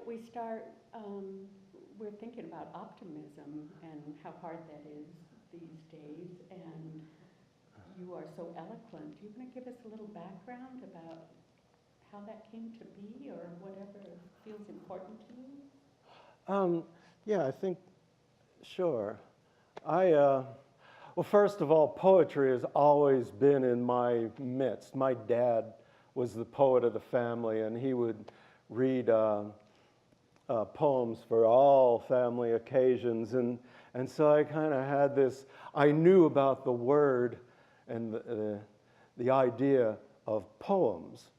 we start, we're thinking about optimism and how hard that is these days, and you are so eloquent. Do you want to give us a little background about how that came to be, or whatever feels important to you? Yeah, I think, sure. Well, first of all, poetry has always been in my midst. My dad was the poet of the family, and he would read poems for all family occasions. And so I kind of had this, I knew about the word and the idea of poems,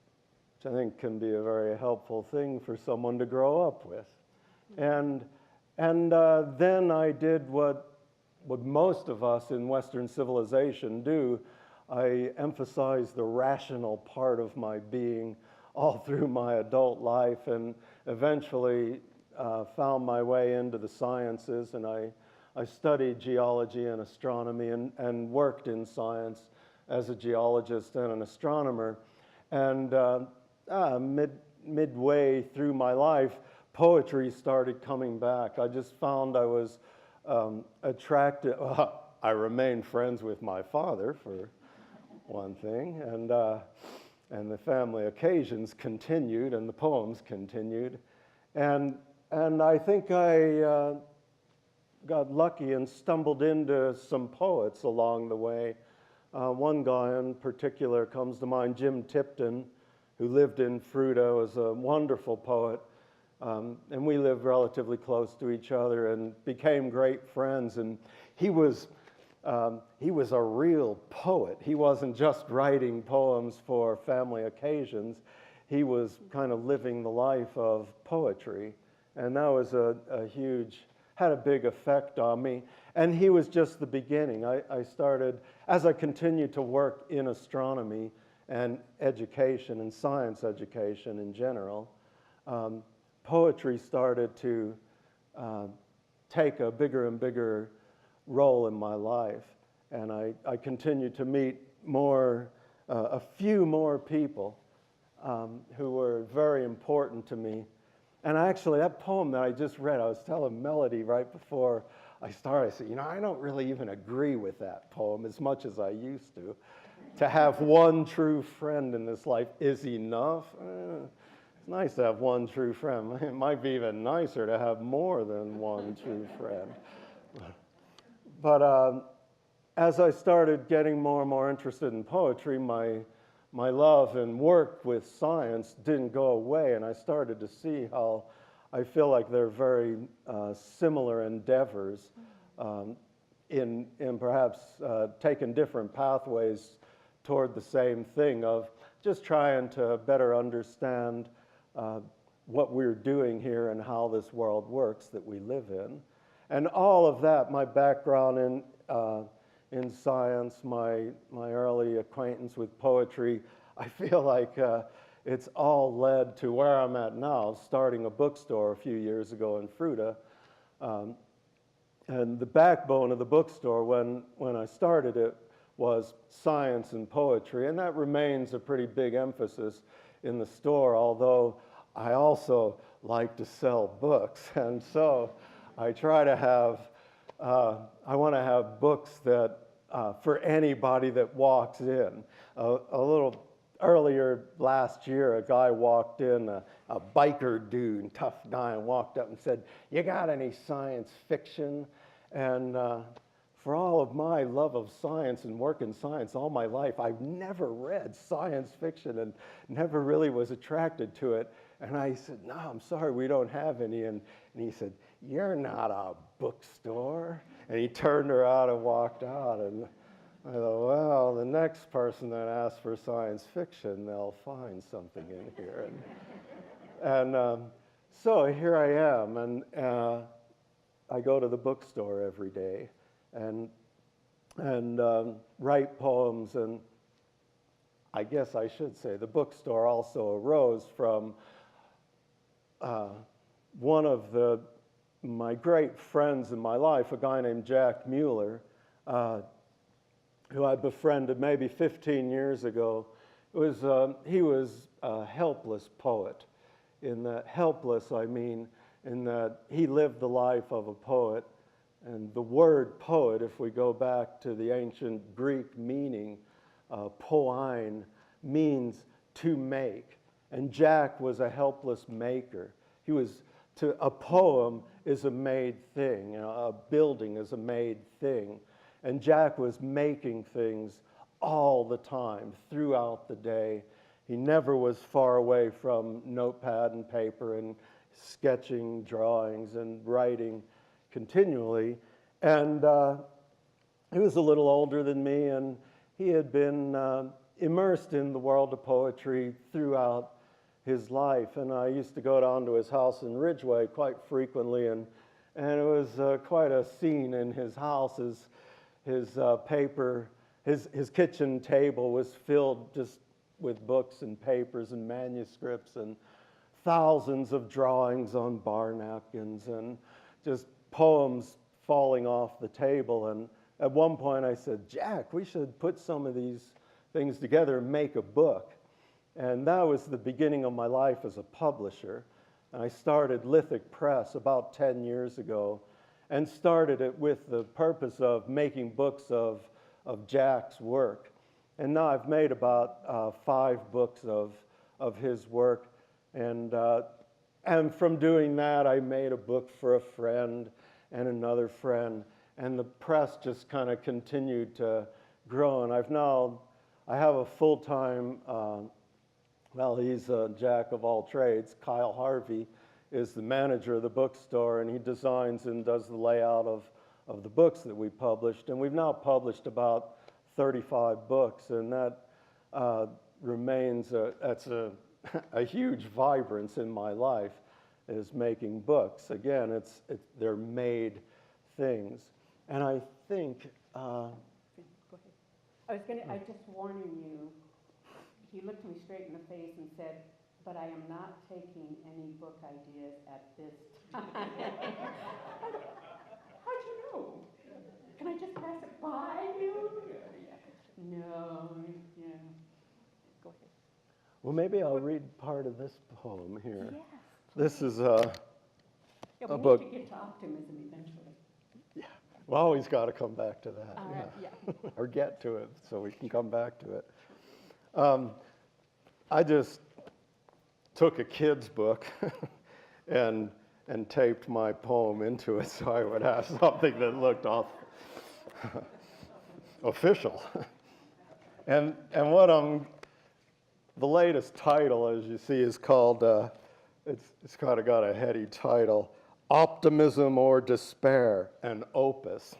which I think can be a very helpful thing for someone to grow up with. And then I did what most of us in Western civilization do. I emphasized the rational part of my being all through my adult life, and eventually found my way into the sciences, and I studied geology and astronomy and worked in science as a geologist and an astronomer. And midway through my life, poetry started coming back. I just found I was attracted. Well, I remained friends with my father, for one thing, and the family occasions continued, and the poems continued, and I think I got lucky and stumbled into some poets along the way. One guy in particular comes to mind, Jim Tipton, who lived in Fruta, was a wonderful poet. And we lived relatively close to each other and became great friends. And he was a real poet. He wasn't just writing poems for family occasions. He was kind of living the life of poetry. And that was had a big effect on me. And he was just the beginning. I started, as I continued to work in astronomy and education and science education in general, poetry started to take a bigger and bigger role in my life. And I continued to meet a few more people who were very important to me. And actually, that poem that I just read, I was telling Melody right before I started, I said, I don't really even agree with that poem as much as I used to. To have one true friend in this life is enough. It's nice to have one true friend. It might be even nicer to have more than one true friend. But as I started getting more and more interested in poetry, my love and work with science didn't go away, and I started to see how I feel like they're very similar endeavors in perhaps taking different pathways toward the same thing of just trying to better understand what we're doing here and how this world works that we live in. And all of that, my background in science, my early acquaintance with poetry, I feel like it's all led to where I'm at now, starting a bookstore a few years ago in Fruta. And the backbone of the bookstore when I started it was science and poetry, and that remains a pretty big emphasis in the store, although I also like to sell books. And so I try to have, I want to have books that, for anybody that walks in. A little earlier last year, a guy walked in, a biker dude, tough guy, and walked up and said, "You got any science fiction?" And for all of my love of science and work in science all my life, I've never read science fiction and never really was attracted to it. And I said, "No, I'm sorry, we don't have any." And he said, "You're not a bookstore." And he turned around and walked out. And I thought, well, the next person that asks for science fiction, they'll find something in here. And so here I am, and I go to the bookstore every day and write poems. And I guess I should say the bookstore also arose from one of my great friends in my life, a guy named Jack Mueller, who I befriended maybe 15 years ago. He was a helpless poet in that helpless, I mean, in that he lived the life of a poet. And the word poet, if we go back to the ancient Greek meaning, poein, means to make. And Jack was a helpless maker. A poem is a made thing, a building is a made thing. And Jack was making things all the time, throughout the day. He never was far away from notepad and paper and sketching drawings and writing continually. And he was a little older than me, and he had been immersed in the world of poetry throughout his life. And I used to go down to his house in Ridgeway quite frequently, and it was quite a scene in his house. His kitchen table was filled just with books and papers and manuscripts and thousands of drawings on bar napkins and just poems falling off the table. And at one point I said, Jack, we should put some of these things together and make a book. And that was the beginning of my life as a publisher. And I started Lithic Press about 10 years ago and started it with the purpose of making books of Jack's work. And now I've made about 5 books of his work. And from doing that, I made a book for a friend and another friend. And the press just kind of continued to grow. And I have a full-time, he's a jack of all trades. Kyle Harvey is the manager of the bookstore, and he designs and does the layout of the books that we published. And we've now published about 35 books, and that remains that's a huge vibrance in my life, is making books. Again, they're made things. And I think Go ahead. I just warning you, he looked me straight in the face and said, but I am not taking any book ideas at this time. How'd you know? Can I just pass it by you? No, yeah. Go ahead. Well, maybe I'll read part of this poem here. Yes. This is Yeah, a we book. need to get to optimism eventually. Yeah, we always got to come back to that. Yeah. Or get to it so we can come back to it. I just took a kid's book and taped my poem into it so I would have something that looked official. And the latest title, as you see, is called, it's kind of got a heady title, Optimism or Despair, an Opus.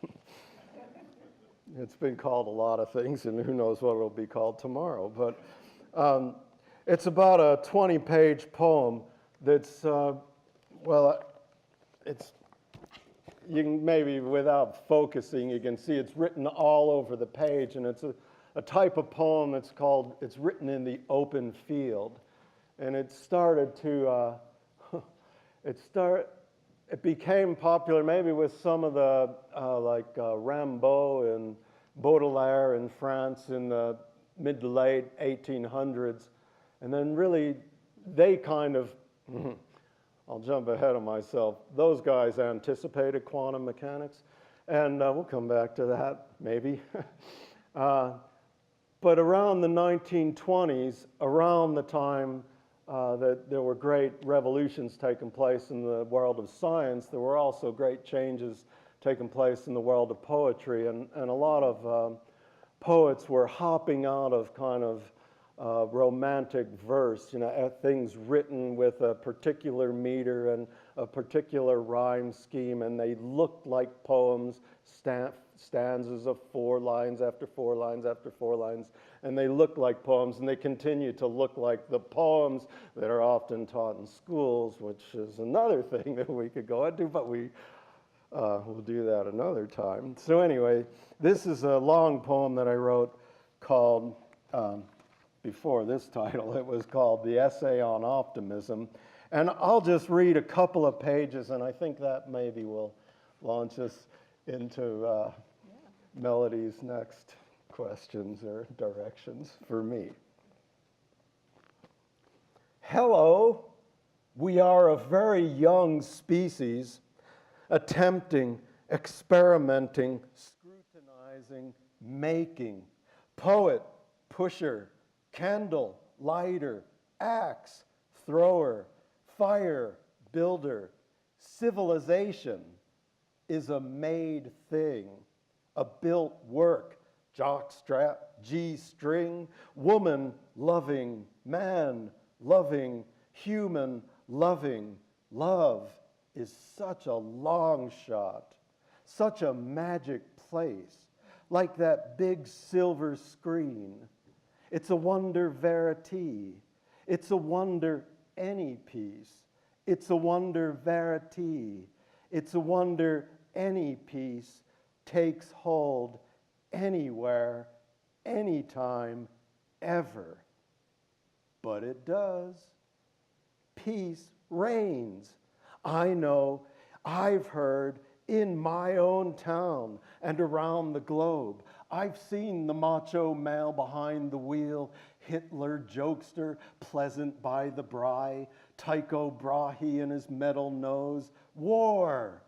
It's been called a lot of things, and who knows what it'll be called tomorrow. But it's about a 20-page poem that's, you can maybe, without focusing, you can see it's written all over the page, and it's a type of poem that's it's written in the open field. And it started to, it became popular maybe with some of the, Rimbaud and Baudelaire in France in the mid to late 1800s. And then really, they kind of, I'll jump ahead of myself, those guys anticipated quantum mechanics. And we'll come back to that, maybe. But around the 1920s, around the time that there were great revolutions taking place in the world of science, there were also great changes taking place in the world of poetry. And a lot of poets were hopping out of kind of romantic verse, things written with a particular meter and a particular rhyme scheme, and they looked like poems, stanzas of 4 lines after 4 lines after 4 lines, and they looked like poems, and they continue to look like the poems that are often taught in schools, which is another thing that we could go into, but we'll do that another time. So anyway, this is a long poem that I wrote called, before this title, it was called The Essay on Optimism. And I'll just read a couple of pages, and I think that maybe will launch us into Melody's next questions or directions for me. Hello, We are a very young species, attempting, experimenting, scrutinizing, making. Poet, pusher, candle, lighter, axe, thrower, fire, builder. Civilization is a made thing, a built work, jockstrap, G-string, woman loving, man loving, human loving. Love is such a long shot, such a magic place, like that big silver screen. It's a wonder verity. It's a wonder any piece. It's a wonder verity. It's a wonder any piece takes hold anywhere, anytime, ever. But it does. Peace reigns. I know, I've heard in my own town and around the globe. I've seen the macho male behind the wheel, Hitler jokester, pleasant by the brae, Tycho Brahe in his metal nose. War!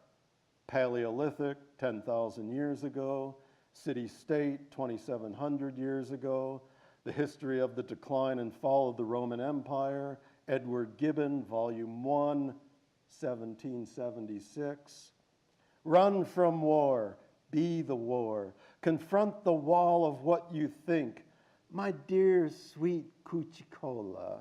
Paleolithic, 10,000 years ago. City-state, 2,700 years ago. The history of the decline and fall of the Roman Empire. Edward Gibbon, Volume 1, 1776. Run from war, be the war. Confront the wall of what you think. My dear sweet Cucicola,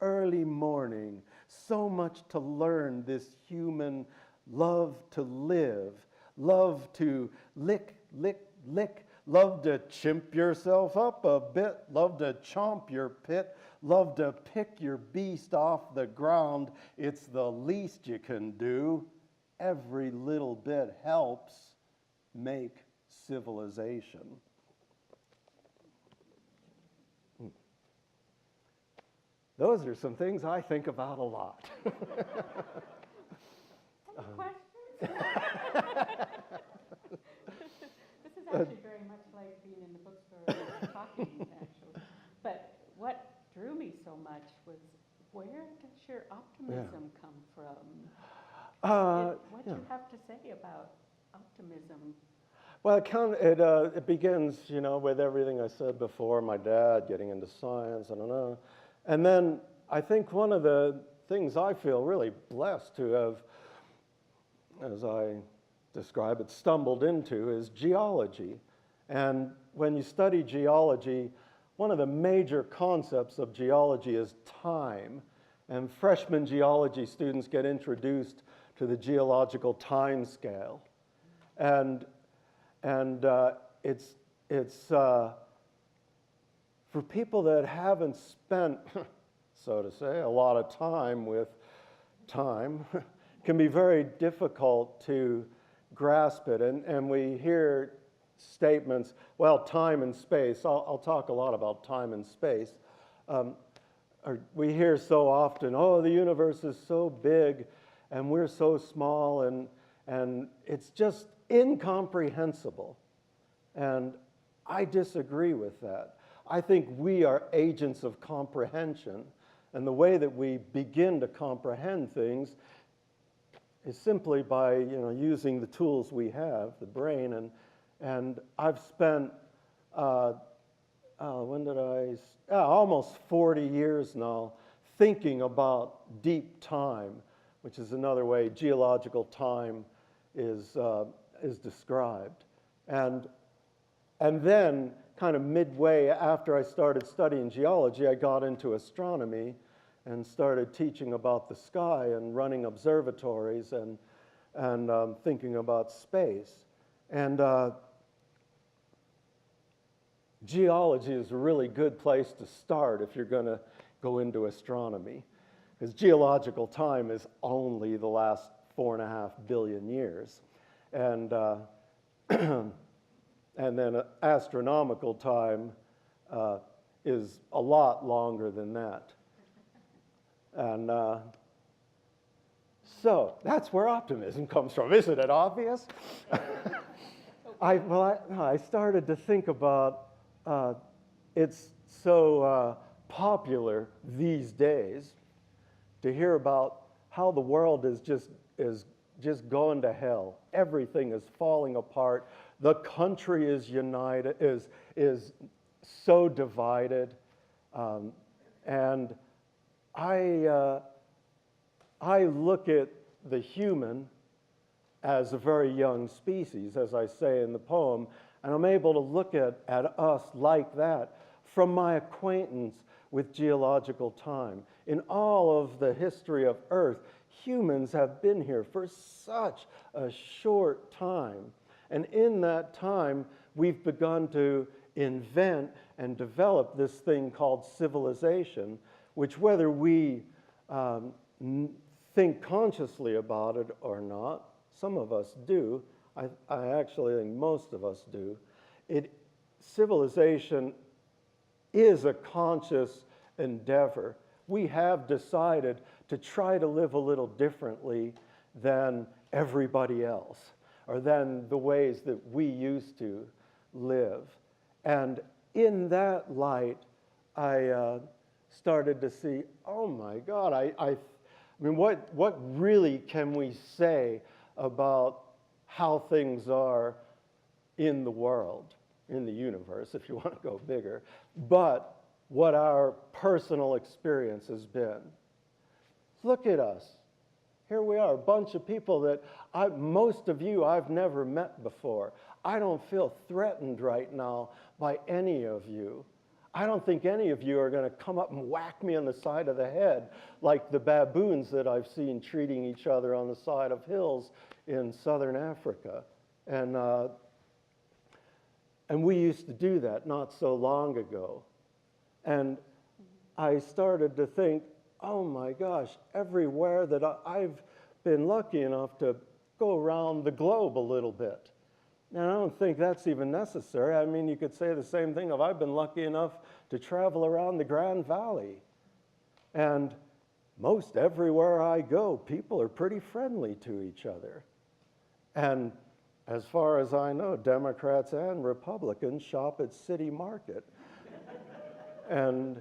early morning, so much to learn this human love to live, love to lick, lick, lick, love to chimp yourself up a bit, love to chomp your pit, love to pick your beast off the ground. It's the least you can do. Every little bit helps make civilization. Those are some things I think about a lot. Any questions? This is actually very much like being in the bookstore and talking, actually. But what drew me so much was, where does your optimism come from? What do you have to say about optimism? Well, it begins, with everything I said before, my dad getting into science, I don't know. And then I think one of the things I feel really blessed to have, as I describe it, stumbled into is geology. And when you study geology, one of the major concepts of geology is time. And freshman geology students get introduced to the geological time scale. And it's for people that haven't spent, so to say, a lot of time with time, can be very difficult to grasp it. And we hear statements, well, time and space. I'll talk a lot about time and space. We hear so often, oh, the universe is so big and we're so small, and it's just incomprehensible. And I disagree with that. I think we are agents of comprehension, and the way that we begin to comprehend things is simply by using the tools we have, the brain. And I've spent almost 40 years now thinking about deep time, which is another way geological time is described. And then kind of midway after I started studying geology, I got into astronomy and started teaching about the sky and running observatories and thinking about space. And geology is a really good place to start if you're going to go into astronomy, because geological time is only the last 4.5 billion years. And and then astronomical time is a lot longer than that. And so that's where optimism comes from. Isn't it obvious? I started to think about it's so popular these days to hear about how the world is just going to hell. Everything is falling apart. The country is united, is so divided, and I look at the human as a very young species, as I say in the poem, and I'm able to look at us like that from my acquaintance with geological time. In all of the history of Earth, humans have been here for such a short time. And in that time, we've begun to invent and develop this thing called civilization, which whether we think consciously about it or not, some of us do, I actually think most of us do, civilization is a conscious endeavor. We have decided to try to live a little differently than everybody else, or than the ways that we used to live. And in that light, I started to see, oh my God, I mean, what really can we say about how things are in the world, in the universe, if you want to go bigger, but what our personal experience has been. Look at us. Here we are, a bunch of people that most of you I've never met before. I don't feel threatened right now by any of you. I don't think any of you are going to come up and whack me on the side of the head like the baboons that I've seen treating each other on the side of hills in southern Africa. And we used to do that not so long ago. And I started to think, oh my gosh, everywhere that I've been lucky enough to go around the globe a little bit. And I don't think that's even necessary. I mean, you could say the same thing if I've been lucky enough to travel around the Grand Valley. And most everywhere I go, people are pretty friendly to each other. And as far as I know, Democrats and Republicans shop at City Market. And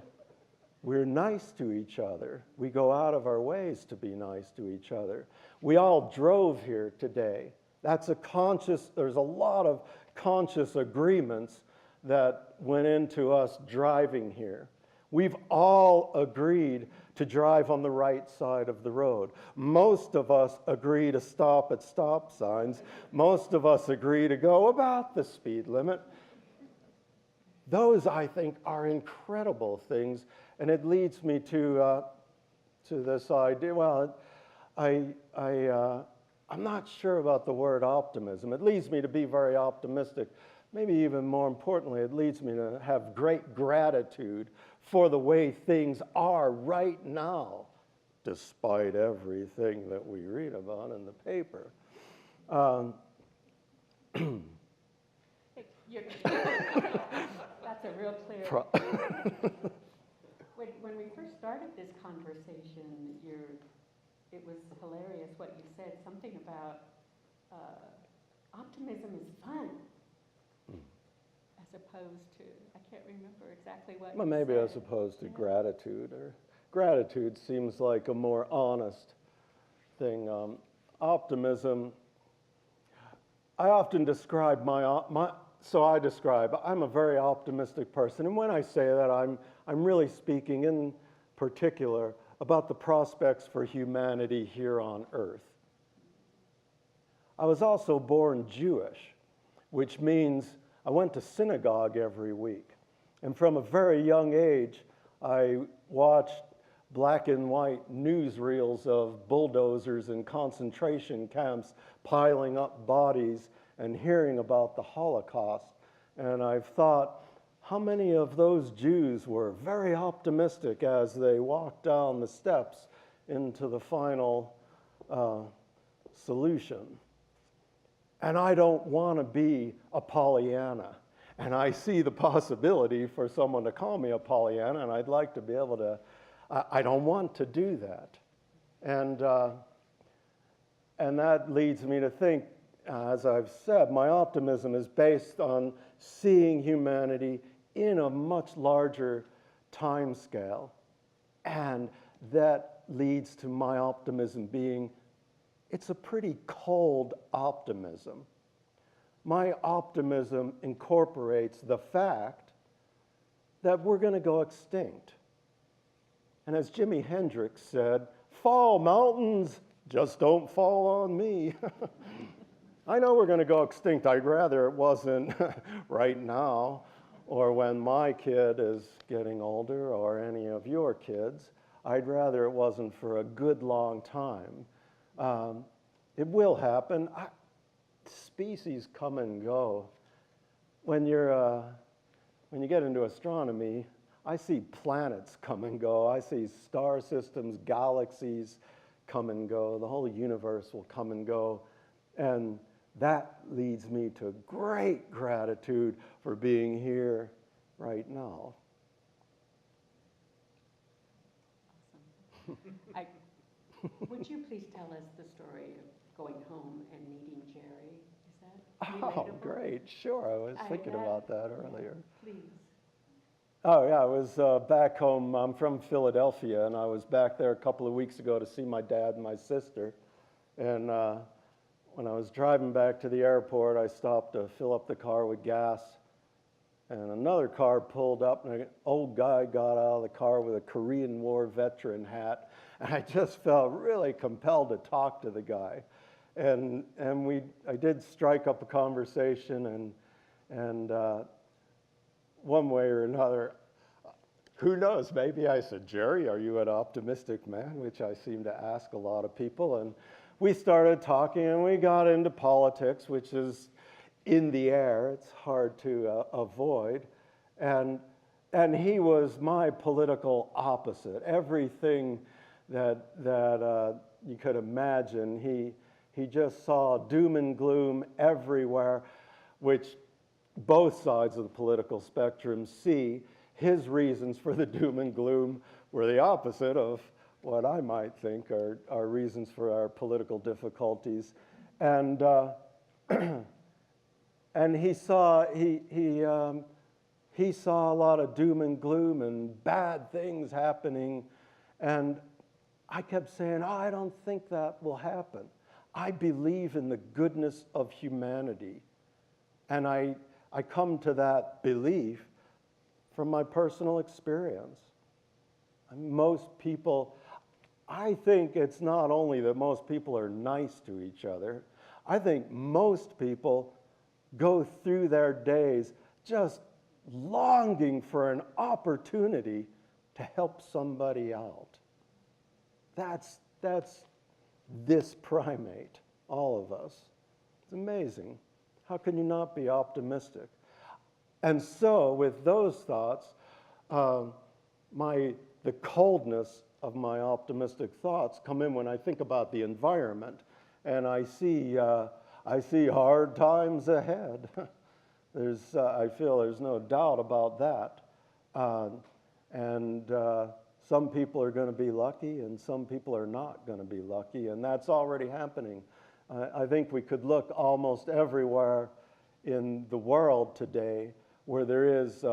we're nice to each other. We go out of our ways to be nice to each other. We all drove here today. There's a lot of conscious agreements that went into us driving here. We've all agreed to drive on the right side of the road. Most of us agree to stop at stop signs. Most of us agree to go about the speed limit. Those, I think, are incredible things, and it leads me to this idea. Well, I'm not sure about the word optimism. It leads me to be very optimistic. Maybe even more importantly, it leads me to have great gratitude for the way things are right now, despite everything that we read about in the paper. That's a real clear. When we first started this conversation, it was hilarious what you said. Something about optimism is fun, as opposed to, I can't remember exactly what. Well, maybe as opposed to gratitude, or gratitude seems like a more honest thing. Optimism. I often describe I'm a very optimistic person, and when I say that, I'm really speaking in particular about the prospects for humanity here on Earth. I was also born Jewish, which means I went to synagogue every week. And from a very young age, I watched black and white newsreels of bulldozers in concentration camps piling up bodies and hearing about the Holocaust. And I've thought, how many of those Jews were very optimistic as they walked down the steps into the final solution? And I don't want to be a Pollyanna. And I see the possibility for someone to call me a Pollyanna, and I'd like to be able to, I don't want to do that. And that leads me to think, as I've said, my optimism is based on seeing humanity in a much larger time scale, and that leads to my optimism being, it's a pretty cold optimism. My optimism incorporates the fact that we're going to go extinct. And as Jimi Hendrix said, fall mountains, just don't fall on me. I know we're going to go extinct. I'd rather it wasn't right now or when my kid is getting older or any of your kids. I'd rather it wasn't for a good long time. It will happen. Species come and go. When you get into astronomy, I see planets come and go. I see star systems, galaxies come and go. The whole universe will come and go. And that leads me to great gratitude for being here right now. Awesome. Would you please tell us the story of going home and meeting Jerry? Is that relatable? Oh, great. Sure. I was thinking about that earlier. Please. Oh, yeah. I was back home. I'm from Philadelphia, and I was back there a couple of weeks ago to see my dad and my sister. And when I was driving back to the airport, I stopped to fill up the car with gas. And another car pulled up, and an old guy got out of the car with a Korean War veteran hat. And I just felt really compelled to talk to the guy. And I did strike up a conversation, and one way or another, who knows, maybe I said, Jerry, are you an optimistic man? Which I seem to ask a lot of people. And we started talking, and we got into politics, which is in the air. It's hard to avoid. And he was my political opposite. Everything that you could imagine, he just saw doom and gloom everywhere, which both sides of the political spectrum see. His reasons for the doom and gloom were the opposite of what I might think are reasons for our political difficulties. And and he saw a lot of doom and gloom and bad things happening. And I kept saying, I don't think that will happen. I believe in the goodness of humanity. And I come to that belief from my personal experience. Most people, I think it's not only that most people are nice to each other, I think most people go through their days just longing for an opportunity to help somebody out. That's this primate, all of us. It's amazing. How can you not be optimistic? And so, with those thoughts, the coldness of my optimistic thoughts come in when I think about the environment, and I see hard times ahead. I feel there's no doubt about that, and some people are going to be lucky, and some people are not going to be lucky, and that's already happening. I think we could look almost everywhere in the world today where there is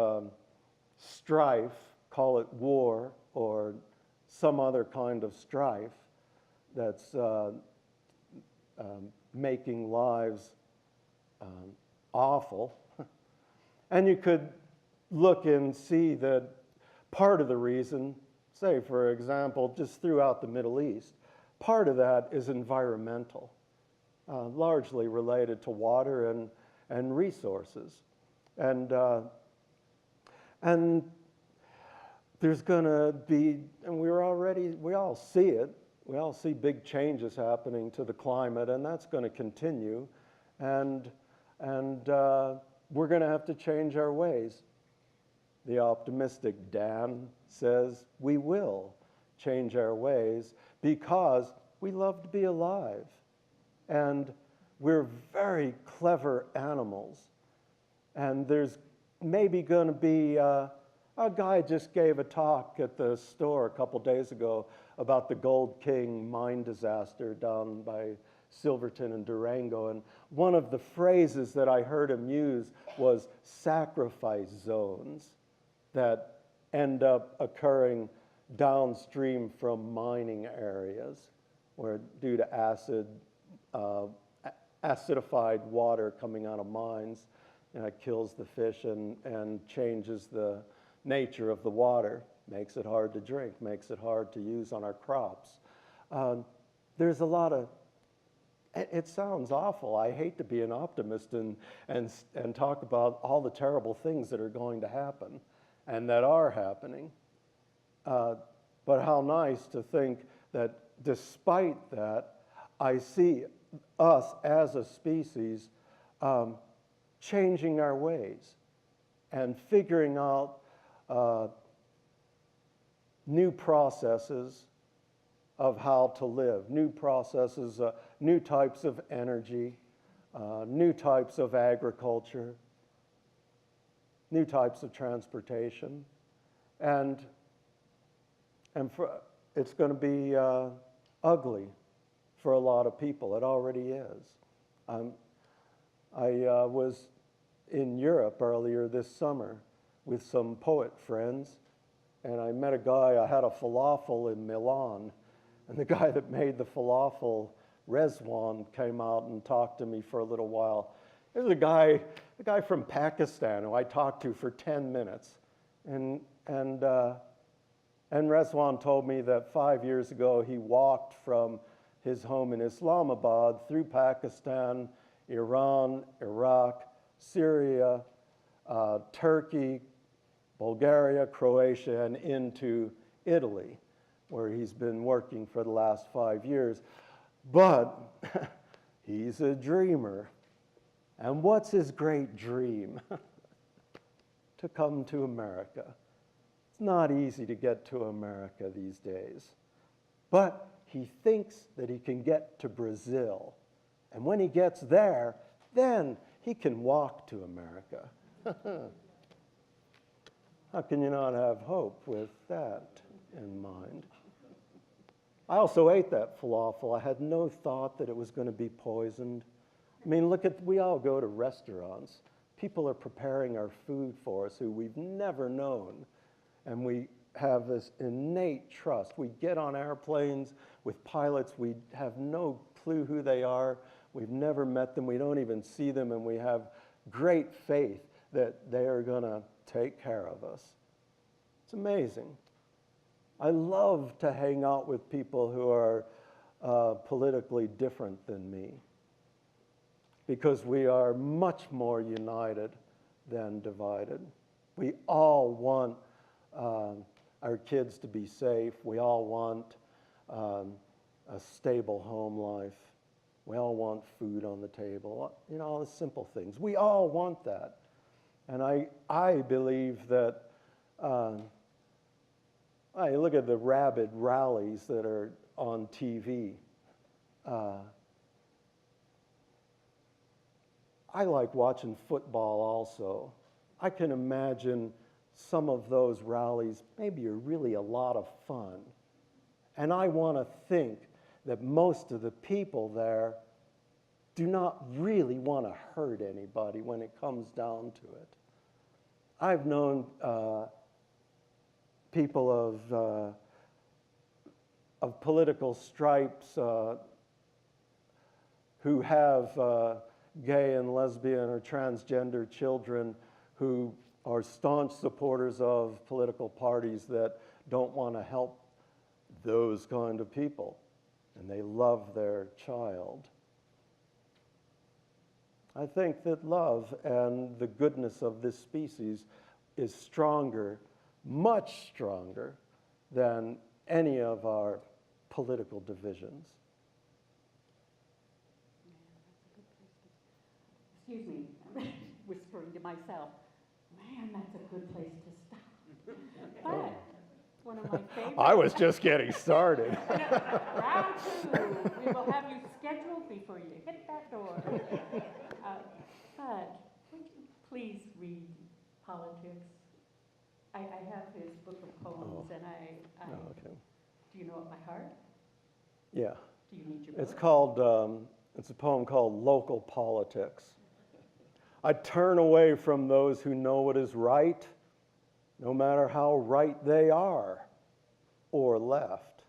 strife, call it war, or some other kind of strife that's making lives awful. And you could look and see that part of the reason, say for example, just throughout the Middle East, part of that is environmental, largely related to water and resources. And there's going to be, and we all see it, we all see big changes happening to the climate, and that's going to continue. And we're going to have to change our ways. The optimistic Dan says we will change our ways because we love to be alive. And we're very clever animals. And there's maybe going to be, a guy just gave a talk at the store a couple days ago about the Gold King mine disaster down by Silverton and Durango. And one of the phrases that I heard him use was sacrifice zones that end up occurring downstream from mining areas, where due to acidified water coming out of mines, it kills the fish and changes the nature of the water, makes it hard to drink, makes it hard to use on our crops. There's a lot of, it sounds awful. I hate to be an optimist and talk about all the terrible things that are going to happen and that are happening. But how nice to think that despite that, I see us as a species changing our ways and figuring out new processes of how to live, new processes, new types of energy, new types of agriculture, new types of transportation. And it's going to be ugly for a lot of people. It already is. I was in Europe earlier this summer with some poet friends, and I met a guy. I had a falafel in Milan, and the guy that made the falafel, Rezwan, came out and talked to me for a little while. There's a guy from Pakistan who I talked to for 10 minutes, and Rezwan told me that 5 years ago he walked from his home in Islamabad through Pakistan, Iran, Iraq, Syria, Turkey, Bulgaria, Croatia, and into Italy, where he's been working for the last 5 years. But he's a dreamer. And what's his great dream? To come to America. It's not easy to get to America these days. But he thinks that he can get to Brazil. And when he gets there, then he can walk to America. How can you not have hope with that in mind? I also ate that falafel. I had no thought that it was going to be poisoned. I mean, we all go to restaurants. People are preparing our food for us who we've never known. And we have this innate trust. We get on airplanes with pilots. We have no clue who they are. We've never met them. We don't even see them. And we have great faith that they are going to take care of us. It's amazing. I love to hang out with people who are politically different than me, because we are much more united than divided. We all want our kids to be safe. We all want a stable home life. We all want food on the table. You know, all the simple things. We all want that. And I believe that, I look at the rabid rallies that are on TV. I like watching football also. I can imagine some of those rallies maybe are really a lot of fun. And I want to think that most of the people there do not really want to hurt anybody when it comes down to it. I've known people of political stripes who have gay and lesbian or transgender children who are staunch supporters of political parties that don't want to help those kind of people, and they love their child. I think that love and the goodness of this species is stronger, much stronger, than any of our political divisions. Excuse me, I'm whispering to myself, man, that's a good place to stop. But one of my favorites. I was just getting started. Round two, we will have you scheduled before you hit that door. But please read Politics. I have his book of poems, and okay. Do you know it by heart? Yeah. Do you need your book? It's called, it's a poem called Local Politics. I turn away from those who know what is right, no matter how right they are. or left?